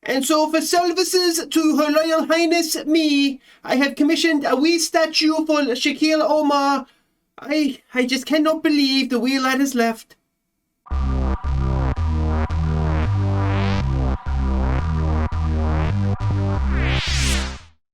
And so for services to Her Royal Highness me, I have commissioned a wee statue for Shaquille Omar. I just cannot believe the wheel that has left.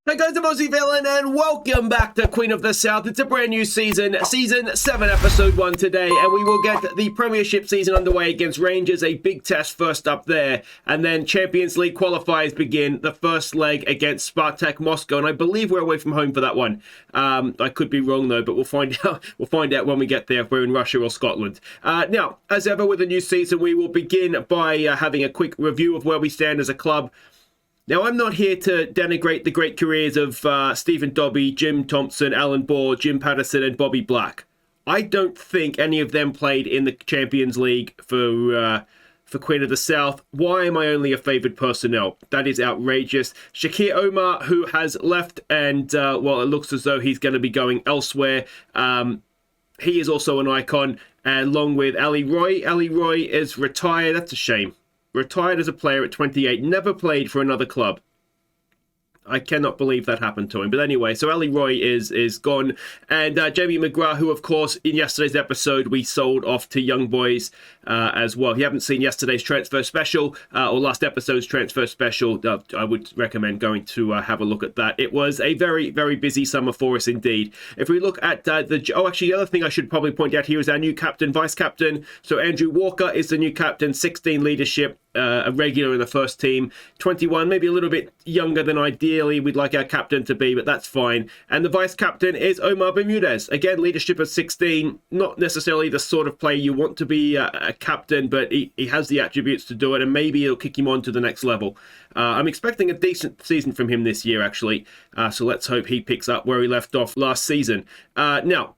Hey guys, I'm Aussie Villain and welcome back to Queen of the South. It's a brand new season 7, episode 1 today, and we will get the Premiership season underway against Rangers, a big test first up there, and then Champions League qualifiers begin, the first leg against Spartak Moscow, and I believe we're away from home for that one. I could be wrong though, but we'll find out. We'll find out when we get there if we're in Russia or Scotland. Now, as ever with a new season, we will begin by having a quick review of where we stand as a club. Now, I'm not here to denigrate the great careers of Stephen Dobbie, Jim Thompson, Alan Bohr, Jim Patterson and Bobby Black. I don't think any of them played in the Champions League for Queen of the South. Why am I only a favoured personnel? That is outrageous. Shakir Omar, who has left and, well, it looks as though he's going to be going elsewhere. He is also an icon, along with Ali Roy. Ali Roy is retired. That's a shame. Retired as a player at 28, never played for another club. I cannot believe that happened to him. But anyway, so Ali Roy is gone. And Jamie McGrath, who, of course, in yesterday's episode, we sold off to Young Boys as well. If you haven't seen yesterday's transfer special, or last episode's transfer special, I would recommend going to have a look at that. It was a very, very busy summer for us indeed. If we look at the other thing I should probably point out here is our new captain, vice-captain. So Andrew Walker is the new captain, 16 leadership. A regular in the first team, 21, maybe a little bit younger than ideally we'd like our captain to be, but that's fine. And the vice captain is Omar Bermudez. Again, leadership at 16, not necessarily the sort of player you want to be a captain, but he has the attributes to do it, and maybe it'll kick him on to the next level. I'm expecting a decent season from him this year, actually, so let's hope he picks up where he left off last season. Now,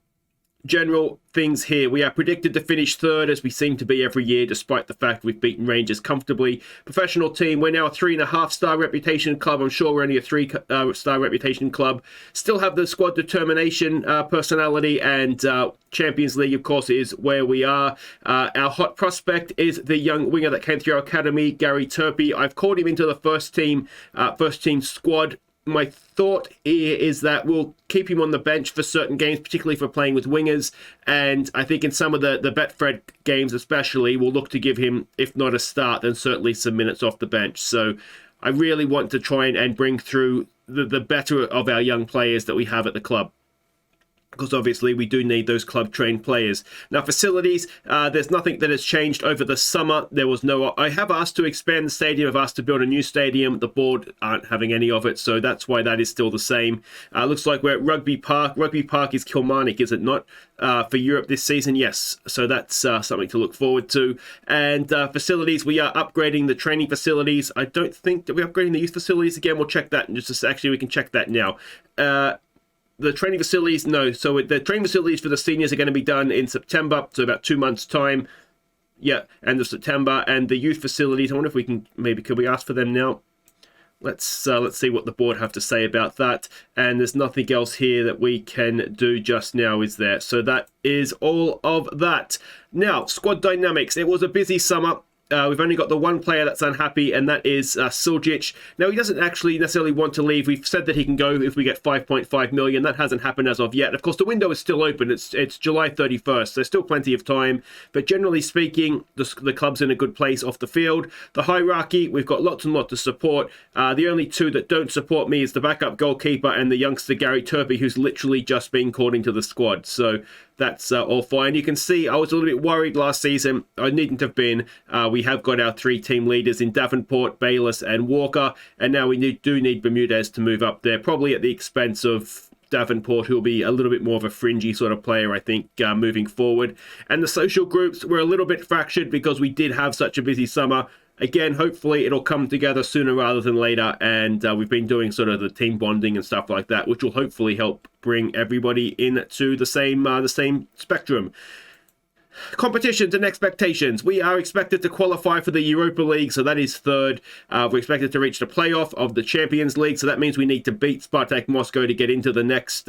general things here. We are predicted to finish third, as we seem to be every year, despite the fact we've beaten Rangers comfortably. Professional team, we're now a 3.5-star reputation club. I'm sure we're only a 3-star reputation club. Still have the squad determination, personality, and Champions League, of course, is where we are. Our hot prospect is the young winger that came through our academy, Gary Turpie. I've called him into the first team squad. My thought here is that we'll keep him on the bench for certain games, particularly for playing with wingers. And I think in some of the Betfred games especially, we'll look to give him, if not a start, then certainly some minutes off the bench. So I really want to try and bring through the better of our young players that we have at the club, because obviously we do need those club-trained players. Now, facilities, there's nothing that has changed over the summer. I have asked to expand the stadium. I've asked to build a new stadium. The board aren't having any of it, so that's why that is still the same. Looks like we're at Rugby Park. Rugby Park is Kilmarnock, is it not? For Europe this season, yes. So that's something to look forward to. And facilities, we are upgrading the training facilities. I don't think that we're upgrading the youth facilities again. We'll check that in just a sec. Actually, we can check that now. The training facilities, no. So the training facilities for the seniors are going to be done in September, so about 2 months' time. Yeah, end of September. And the youth facilities, I wonder if we can, could we ask for them now? Let's see what the board have to say about that. And there's nothing else here that we can do just now, is there? So that is all of that. Now, squad dynamics. It was a busy summer. We've only got the one player that's unhappy, and that is Suljic. Now, he doesn't actually necessarily want to leave. We've said that he can go if we get 5.5 million. That hasn't happened as of yet. Of course, the window is still open. It's July 31st. There's still plenty of time. But generally speaking, the club's in a good place off the field. The hierarchy, we've got lots and lots of support. The only two that don't support me is the backup goalkeeper and the youngster Gary Turpie, who's literally just been called into the squad. So that's all fine. You can see I was a little bit worried last season. I needn't have been. We have got our 3 team leaders in Davenport, Bayliss and Walker. And now we do need Bermudez to move up there, probably at the expense of Davenport, who will be a little bit more of a fringy sort of player, I think, moving forward. And the social groups were a little bit fractured because we did have such a busy summer. Again, hopefully it'll come together sooner rather than later, and we've been doing sort of the team bonding and stuff like that, which will hopefully help bring everybody into the same spectrum. Competitions and expectations. We are expected to qualify for the Europa League, so that is third. We're expected to reach the playoff of the Champions League, so that means we need to beat Spartak Moscow to get into the next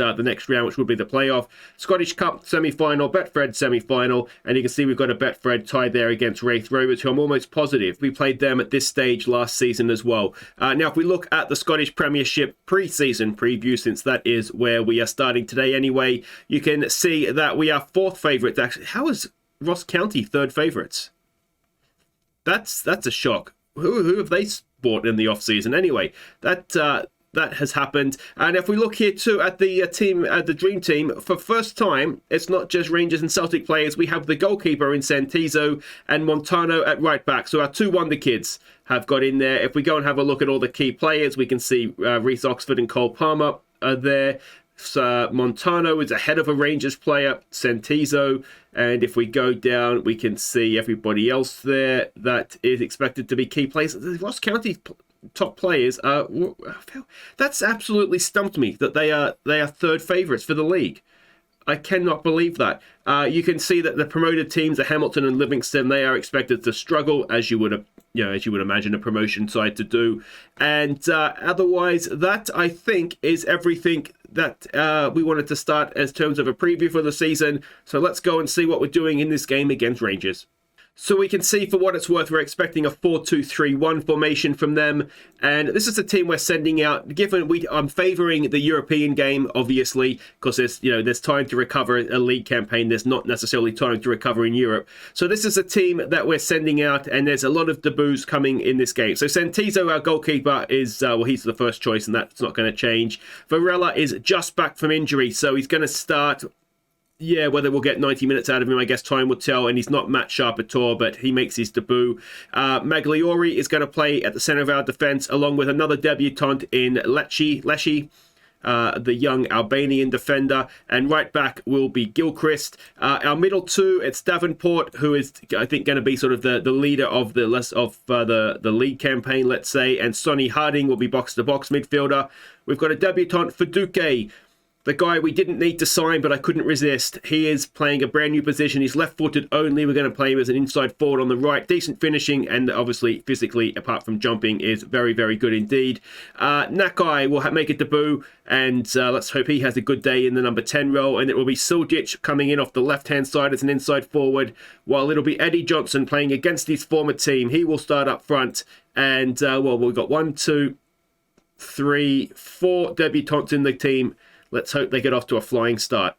round, which would be the playoff. Scottish Cup semi-final, Betfred semi-final, and you can see we've got a Betfred tie there against Wraith Rovers, who I'm almost positive we played them at this stage last season as well. Now, if we look at the Scottish Premiership pre-season preview, since that is where we are starting today anyway, you can see that we are fourth favourites. Actually, how is Ross County third favourites? That's a shock. Who have they bought in the off season anyway? That has happened. And if we look here too at the team, the dream team, for first time, it's not just Rangers and Celtic players. We have the goalkeeper in Santizo and Montano at right back. So our two wonder kids have got in there. If we go and have a look at all the key players, we can see Reece Oxford and Cole Palmer are there. Montano is ahead of a Rangers player, Santizo, and if we go down, we can see everybody else there that is expected to be key players. The Ross County top players are. That's absolutely stumped me that they are third favourites for the league. I cannot believe that. You can see that the promoted teams, the Hamilton and Livingston, they are expected to struggle, as you would imagine a promotion side to do. And otherwise, that I think is everything that we wanted to start as terms of a preview for the season. So let's go and see what we're doing in this game against Rangers. So we can see, for what it's worth, we're expecting a 4-2-3-1 formation from them. And this is a team we're sending out, given I'm favouring the European game, obviously, because there's time to recover a league campaign. There's not necessarily time to recover in Europe. So this is a team that we're sending out, and there's a lot of debuts coming in this game. So Santizo, our goalkeeper, is, he's the first choice, and that's not going to change. Varela is just back from injury, so he's going to start. Yeah, whether we'll get 90 minutes out of him, I guess time will tell, and he's not match sharp at all, but he makes his debut. Magliori is going to play at the centre of our defence, along with another debutant in Lecce, the young Albanian defender, and right back will be Gilchrist. Our middle two, it's Davenport, who is, I think, going to be sort of the leader of the league campaign, let's say, and Sonny Harding will be box-to-box midfielder. We've got a debutant for Duque, the guy we didn't need to sign, but I couldn't resist. He is playing a brand new position. He's left-footed only. We're going to play him as an inside forward on the right. Decent finishing, and obviously physically, apart from jumping, is very, very good indeed. Nakai will make a debut, and let's hope he has a good day in the number 10 role. And it will be Suljic coming in off the left-hand side as an inside forward, while it'll be Eddie Johnson playing against his former team. He will start up front. And, we've got 1, 2, 3, 4 debutants in the team. Let's hope they get off to a flying start.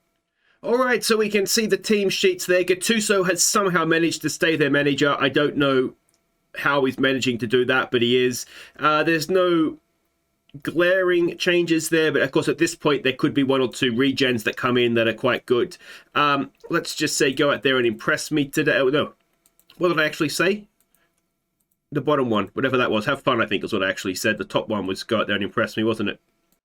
All right, so we can see the team sheets there. Gattuso has somehow managed to stay their manager. I don't know how he's managing to do that, but he is. There's no glaring changes there, but of course at this point there could be 1 or 2 regens that come in that are quite good. Let's just say go out there and impress me today. Oh, no, what did I actually say? The bottom one, whatever that was. Have fun, I think is what I actually said. The top one was go out there and impress me, wasn't it?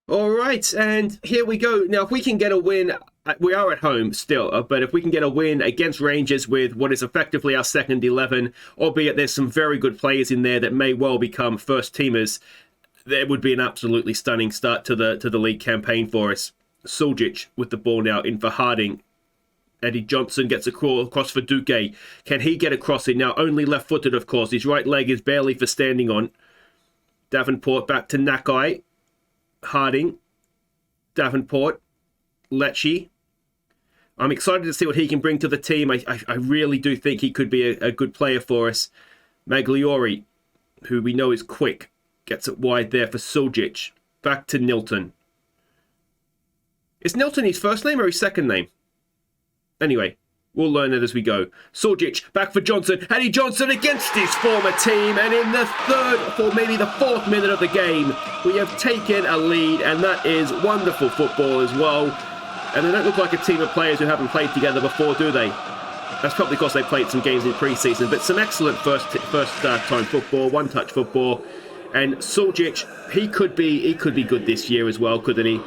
All right, and here we go. Now, if we can get a win, we are at home still, but if we can get a win against Rangers with what is effectively our second 11, albeit there's some very good players in there that may well become first teamers, there would be an absolutely stunning start to the league campaign for us. Suljic with the ball now in for Harding. Eddie Johnson gets a crawl across for Duque. Can he get across it? Now, only left-footed, of course. His right leg is barely for standing on. Davenport back to Nakai. Harding, Davenport, Lecce. I'm excited to see what he can bring to the team. I really do think he could be a good player for us. Magliori, who we know is quick, gets it wide there for Suljic. Back to Nilton. Is Nilton his first name or his second name? Anyway, we'll learn it as we go. Suljic, back for Johnson. Eddie Johnson against his former team. And in the third, or maybe the 4th minute of the game, we have taken a lead. And that is wonderful football as well. And they don't look like a team of players who haven't played together before, do they? That's probably because they played some games in pre-season. But some excellent first-time football, one-touch football. And Suljic, he could be good this year as well, couldn't he?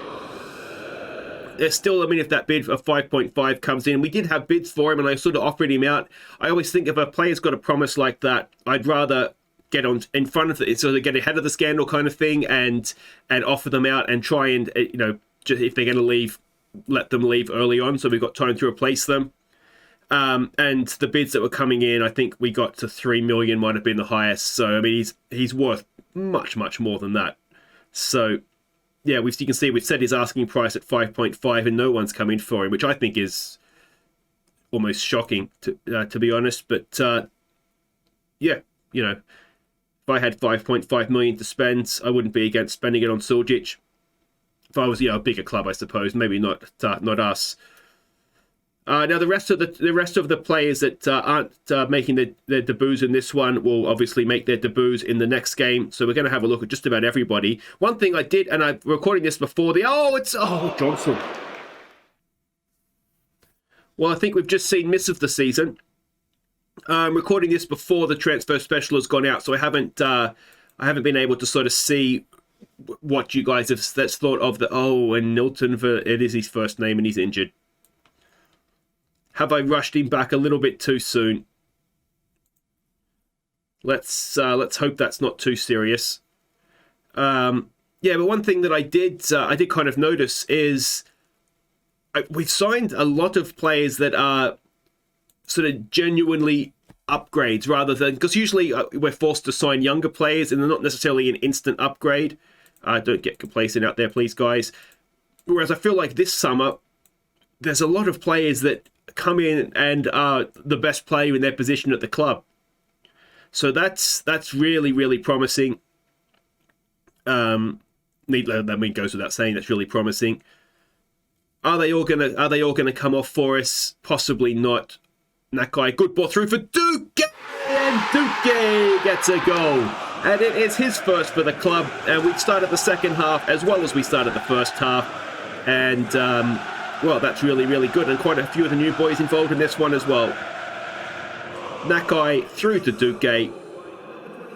There's still, if that bid of 5.5 comes in, we did have bids for him and I sort of offered him out. I always think if a player's got a promise like that, I'd rather get on in front of it, sort of get ahead of the scandal kind of thing and offer them out and try and, just if they're going to leave, let them leave early on so we've got time to replace them. And the bids that were coming in, I think we got to 3 million, might have been the highest. So, I mean, he's worth much, much more than that. So, yeah, you can see we've set his asking price at 5.5 and no one's come in for him, which I think is almost shocking, to be honest. But, yeah, you know, if I had 5.5 million to spend, I wouldn't be against spending it on Suljic. If I was, a bigger club, I suppose. Maybe not us. Now, the rest of the players that aren't making their debuts in this one will obviously make their debuts in the next game. So we're going to have a look at just about everybody. One thing I did, and I'm recording this before Johnson. Well, I think we've just seen miss of the season. I'm recording this before the transfer special has gone out, so I haven't been able to sort of see what you guys have thought of and Nilton, it is his first name and he's injured. Have I rushed him back a little bit too soon? Let's hope that's not too serious. But one thing that I did kind of notice is we've signed a lot of players that are sort of genuinely upgrades rather than, because usually we're forced to sign younger players and they're not necessarily an instant upgrade. Don't get complacent out there, please, guys. Whereas I feel like this summer, there's a lot of players that come in and are the best player in their position at the club. So that's really, really promising. That goes without saying, that's really promising. Are they all gonna come off for us? Possibly not. Nakai, good ball through for Duque, and Duque gets a goal. And it is his first for the club. And we started the second half as well as we started the first half. And well, that's really, really good. And quite a few of the new boys involved in this one as well. Nakai through to Duque.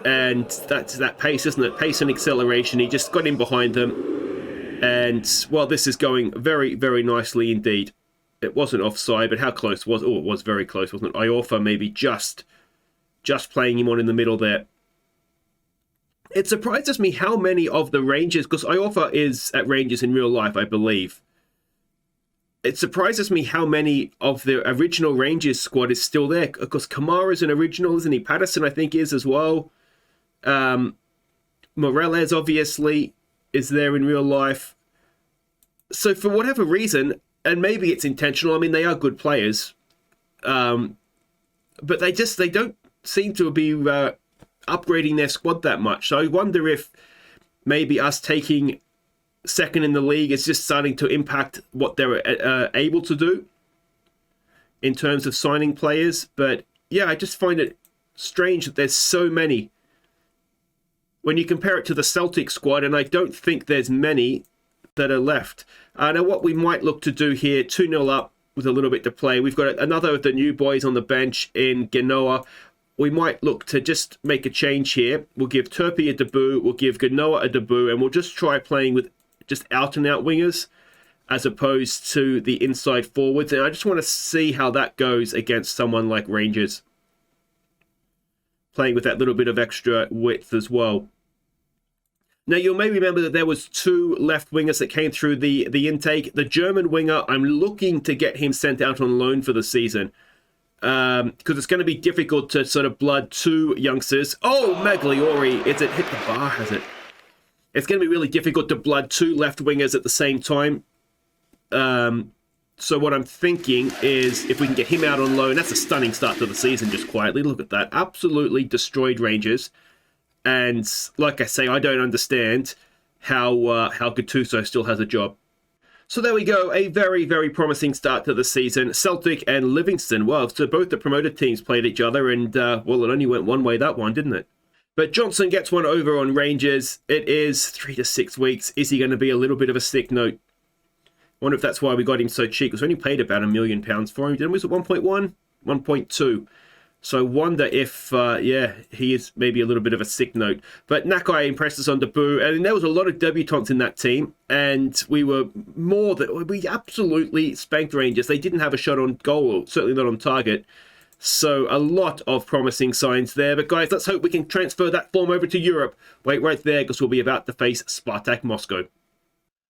And that's that pace, isn't it? Pace and acceleration. He just got in behind them. And, well, this is going very, very nicely indeed. It wasn't offside, but how close was it? Oh, it was very close, wasn't it? Iorfa maybe just playing him on in the middle there. It surprises me how many of the Rangers, because Iorfa is at Rangers in real life, I believe. It surprises me how many of the original Rangers squad is still there, because Kamara's an original, isn't he? Patterson, I think, is as well. Morales, obviously, is there in real life. So for whatever reason, and maybe it's intentional, I mean, they are good players, but they don't seem to be upgrading their squad that much. So I wonder if maybe us taking second in the league is just starting to impact what they're able to do in terms of signing players. But yeah, I just find it strange that there's so many when you compare it to the Celtic squad, and I don't think there's many that are left. Now what we might look to do here, 2-0 up with a little bit to play. We've got another of the new boys on the bench in Genoa. We might look to just make a change here. We'll give Turpey a debut, we'll give Genoa a debut, and we'll just try playing with just out-and-out wingers as opposed to the inside forwards. And I just want to see how that goes against someone like Rangers, playing with that little bit of extra width as well. Now, you'll may remember that there was 2 left wingers that came through the intake. The German winger, I'm looking to get him sent out on loan for the season, because it's going to be difficult to sort of blood 2 youngsters. Oh, Magliori, is it hit the bar, has it? It's going to be really difficult to blood 2 left wingers at the same time. So what I'm thinking is if we can get him out on loan, that's a stunning start to the season, just quietly. Look at that. Absolutely destroyed Rangers. And like I say, I don't understand how Gattuso still has a job. So there we go. A very, very promising start to the season. Celtic and Livingston. Well, so both the promoted teams played each other, and well, it only went one way, that one, didn't it? But Johnson gets one over on Rangers. It is 3 to 6 weeks. Is he going to be a little bit of a stick note? I wonder if that's why we got him so cheap, because we only paid about £1 million for him. Didn't we? Was it 1.1? 1.2. So I wonder if, he is maybe a little bit of a sick note. But Nakai impressed us on debut, and there was a lot of debutants in that team, and we absolutely spanked Rangers. They didn't have a shot on goal, certainly not on target. So a lot of promising signs there. But guys, let's hope we can transfer that form over to Europe. Wait right there, because we'll be about to face Spartak Moscow.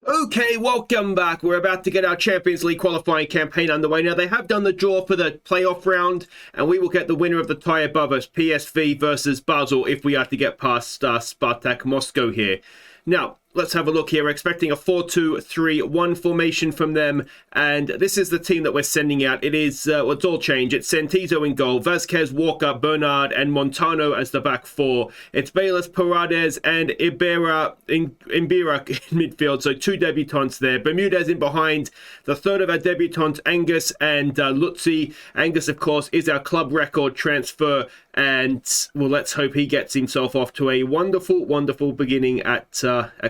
Okay, welcome back. We're about to get our Champions League qualifying campaign underway. Now, they have done the draw for the playoff round, and we will get the winner of the tie above us, PSV versus Basel, if we are to get past Spartak Moscow here. Now, let's have a look here. We're expecting a 4-2-3-1 formation from them, and this is the team that we're sending out. It is, it's all changed. It's Santizo in goal, Vazquez, Walker, Bernard, and Montano as the back four. It's Bayless, Paredes, and Imbira in midfield, so two debutants there. Bermudez in behind. The third of our debutants, Angus and Lutzi. Angus, of course, is our club record transfer, and, well, let's hope he gets himself off to a wonderful, wonderful beginning at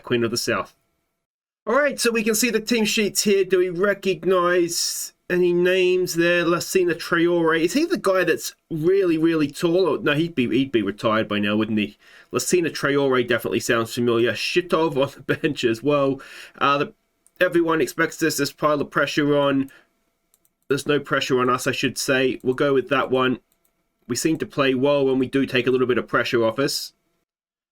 Queen of the South. All right, so we can see the team sheets here. Do we recognize any names there? Lassina Traore. Is he the guy that's really, really tall? Oh, no, he'd be retired by now, wouldn't he? Lassina Traore definitely sounds familiar. Shitov on the bench as well. Everyone expects this pile of pressure on. There's no pressure on us, I should say. We'll go with that one. We seem to play well when we do take a little bit of pressure off us.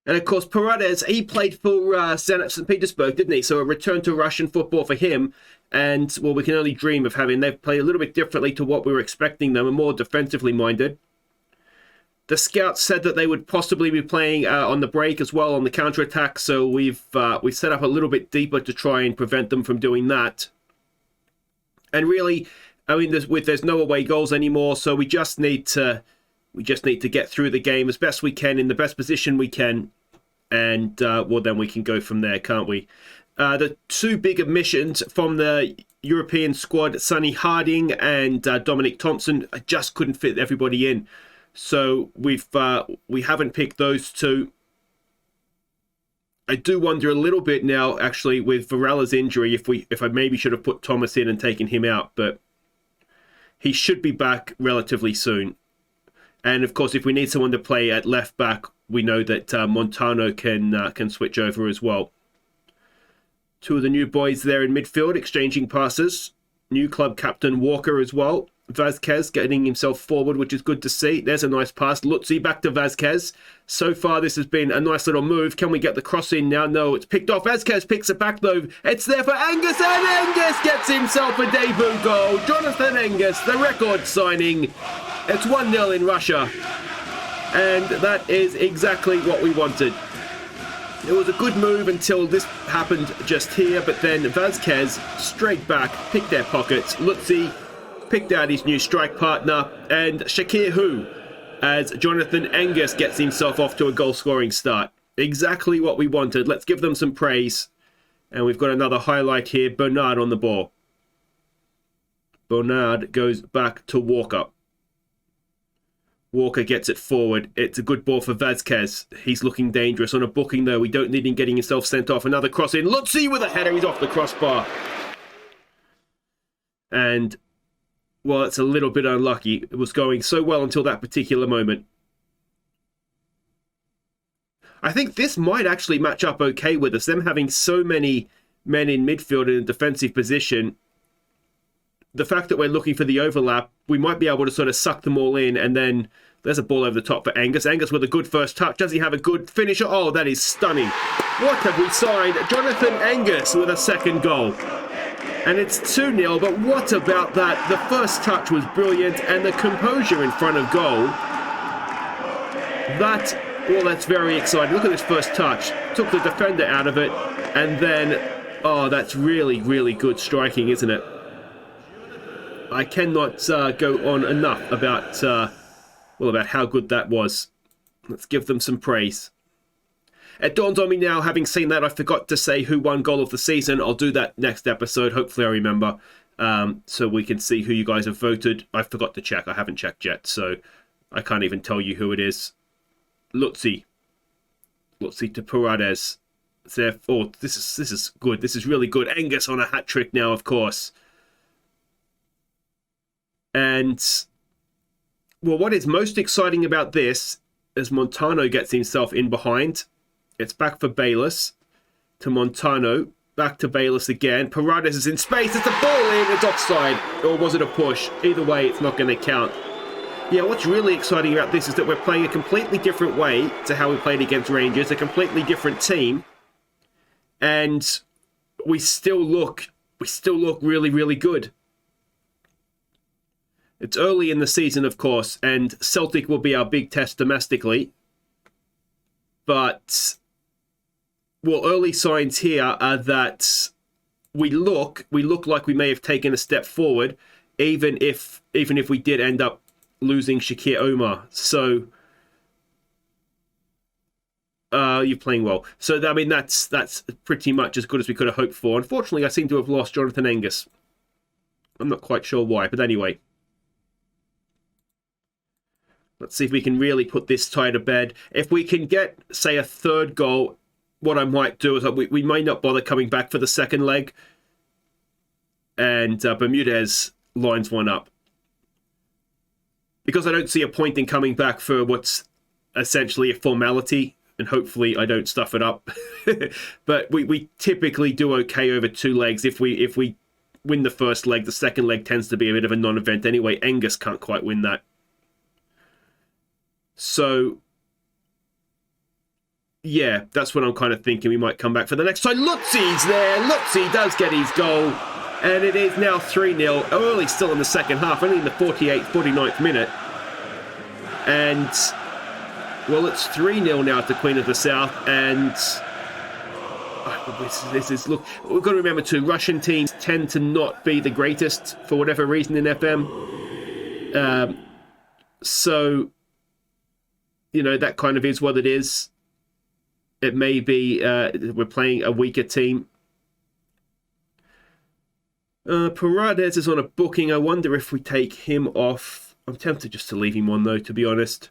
And of course, Paredes, he played for Zenit St. Petersburg, didn't he? So a return to Russian football for him. And, well, we can only dream of having... They've played a little bit differently to what we were expecting them, and more defensively minded. The scouts said that they would possibly be playing on the break as well, on the counter-attack. So we've set up a little bit deeper to try and prevent them from doing that. And really, I mean, there's no away goals anymore, so we just need to get through the game as best we can in the best position we can, and well, then we can go from there, can't we? The two big omissions from the European squad, Sonny Harding and Dominic Thompson, I just couldn't fit everybody in, so we haven't picked those two. I do wonder a little bit now, actually, with Varella's injury, if I maybe should have put Thomas in and taken him out, but he should be back relatively soon. And of course, if we need someone to play at left back, we know that Montano can switch over as well. Two of the new boys there in midfield exchanging passes. New club captain Walker as well. Vazquez getting himself forward, which is good to see. There's a nice pass. Lutzi back to Vazquez. So far, this has been a nice little move. Can we get the cross in now? No, it's picked off. Vazquez picks it back, though. It's there for Angus, and Angus gets himself a debut goal. Jonathan Angus, the record signing. It's 1-0 in Russia. And that is exactly what we wanted. It was a good move until this happened just here, but then Vazquez straight back, picked their pockets. Lutzi picked out his new strike partner, and SHAKUR as Jonathan Angus gets himself off to a goal-scoring start. Exactly what we wanted. Let's give them some praise. And we've got another highlight here. Bernard on the ball. Bernard goes back to Walker. Walker gets it forward. It's a good ball for Vazquez. He's looking dangerous on a booking, though. We don't need him getting himself sent off. Another cross in. Lutzi with a header. He's off the crossbar. And, well, it's a little bit unlucky. It was going so well until that particular moment. I think this might actually match up okay with us. Them having so many men in midfield in a defensive position. The fact that we're looking for the overlap, we might be able to sort of suck them all in, and then there's a ball over the top for Angus. Angus with a good first touch. Does he have a good finisher? Oh, that is stunning. What have we signed? Jonathan Angus with a second goal. And it's 2-0, but what about that? The first touch was brilliant, and the composure in front of goal. That's very exciting. Look at this first touch. Took the defender out of it, and then, oh, that's really, really good striking, isn't it? I cannot go on enough about how good that was. Let's give them some praise. It dawns on me now, having seen that, I forgot to say who won goal of the season. I'll do that next episode. Hopefully I remember, so we can see who you guys have voted. I forgot to check. I haven't checked yet, so I can't even tell you who it is. Lutzi to Paredes. Oh, this is good. This is really good. Angus on a hat-trick now, of course. And, well, what is most exciting about this is Montano gets himself in behind. It's back for Bayless to Montano. Back to Bayless again. Paredes is in space. It's a ball in. It's offside. Or was it a push? Either way, it's not going to count. Yeah, what's really exciting about this is that we're playing a completely different way to how we played against Rangers. A completely different team. And we still look really, really good. It's early in the season, of course, and Celtic will be our big test domestically. But, well, early signs here are that we look like we may have taken a step forward, even if we did end up losing SHAKUR OMAR. So, you're playing well. So, I mean, that's pretty much as good as we could have hoped for. Unfortunately, I seem to have lost Jonathan Angus. I'm not quite sure why, but anyway. Let's see if we can really put this tie to bed. If we can get, say, a third goal, what I might do is we might not bother coming back for the second leg. And Bermudez lines one up. Because I don't see a point in coming back for what's essentially a formality. And hopefully I don't stuff it up. But we typically do okay over 2 legs. If we win the first leg, the second leg tends to be a bit of a non-event anyway. Angus can't quite win that. So, yeah, that's what I'm kind of thinking. We might come back for the next time. Lutzi's there. Lutzi does get his goal. And it is now 3-0. Early still in the second half. Only in the 48th, 49th minute. And, well, it's 3-0 now at the Queen of the South. And this is, look, we've got to remember too, Russian teams tend to not be the greatest for whatever reason in FM. So, you know, that kind of is what it is. It may be we're playing a weaker team. Paredes is on a booking. I wonder if we take him off. I'm tempted just to leave him on, though, to be honest.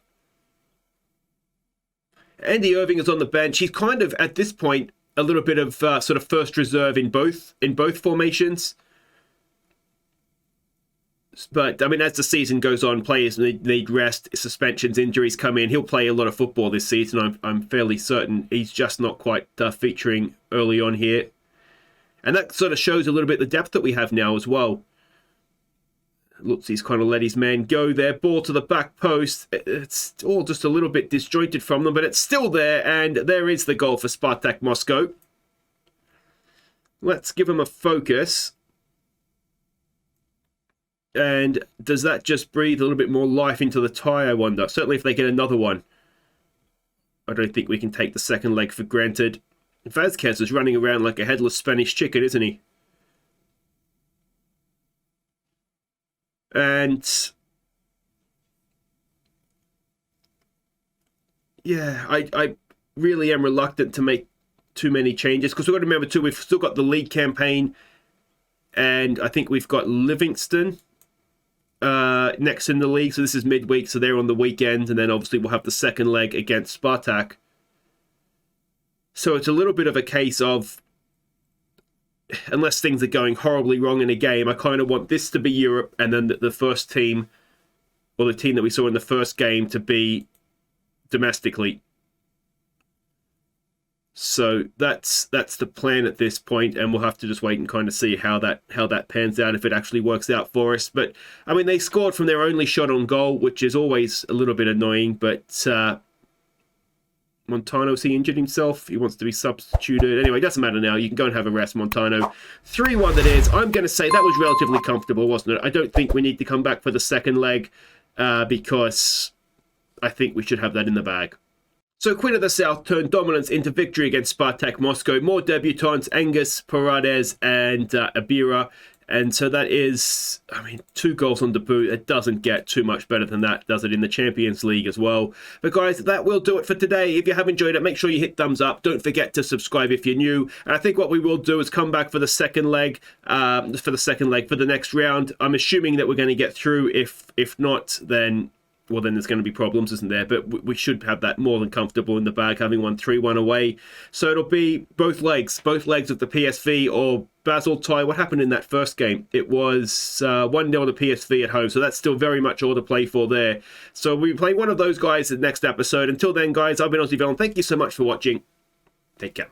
Andy Irving is on the bench. He's kind of, at this point, a little bit of sort of first reserve in both formations. But, I mean, as the season goes on, players need rest, suspensions, injuries come in. He'll play a lot of football this season. I'm fairly certain he's just not quite featuring early on here. And that sort of shows a little bit the depth that we have now as well. Lutzi's kind of let his man go there. Ball to the back post. It's all just a little bit disjointed from them, but it's still there. And there is the goal for Spartak Moscow. Let's give him a focus. And does that just breathe a little bit more life into the tie, I wonder? Certainly if they get another one. I don't think we can take the second leg for granted. Vazquez is running around like a headless Spanish chicken, isn't he? And yeah, I really am reluctant to make too many changes. Because we've got to remember too, we've still got the league campaign. And I think we've got Livingston next in the league. So this is midweek, so they're on the weekend. And then obviously we'll have the second leg against Spartak. So it's a little bit of a case of, unless things are going horribly wrong in a game, I kind of want this to be Europe and then the first team, or the team that we saw in the first game, to be domestically. So that's the plan at this point, and we'll have to just wait and kind of see how that pans out, if it actually works out for us. But I mean, they scored from their only shot on goal, which is always a little bit annoying. But Montano, has he injured himself? He wants to be substituted. Anyway, it doesn't matter now. You can go and have a rest, Montano. 3-1 that is. I'm going to say that was relatively comfortable, wasn't it? I don't think we need to come back for the second leg because I think we should have that in the bag. So Queen of the South turned dominance into victory against Spartak Moscow. More debutants, Angus, Paredes and Abira. And so that is, I mean, 2 goals on debut. It doesn't get too much better than that, does it, in the Champions League as well. But guys, that will do it for today. If you have enjoyed it, make sure you hit thumbs up. Don't forget to subscribe if you're new. And I think what we will do is come back for the second leg, for the next round. I'm assuming that we're going to get through. If not, then, well, then there's going to be problems, isn't there? But we should have that more than comfortable in the bag, having won 3-1 away. So it'll be both legs of the PSV or Basel tie. What happened in that first game? It was 1-0 to PSV at home. So that's still very much all to play for there. So we play one of those guys in the next episode. Until then, guys, I've been Aussie Villain. Thank you so much for watching. Take care.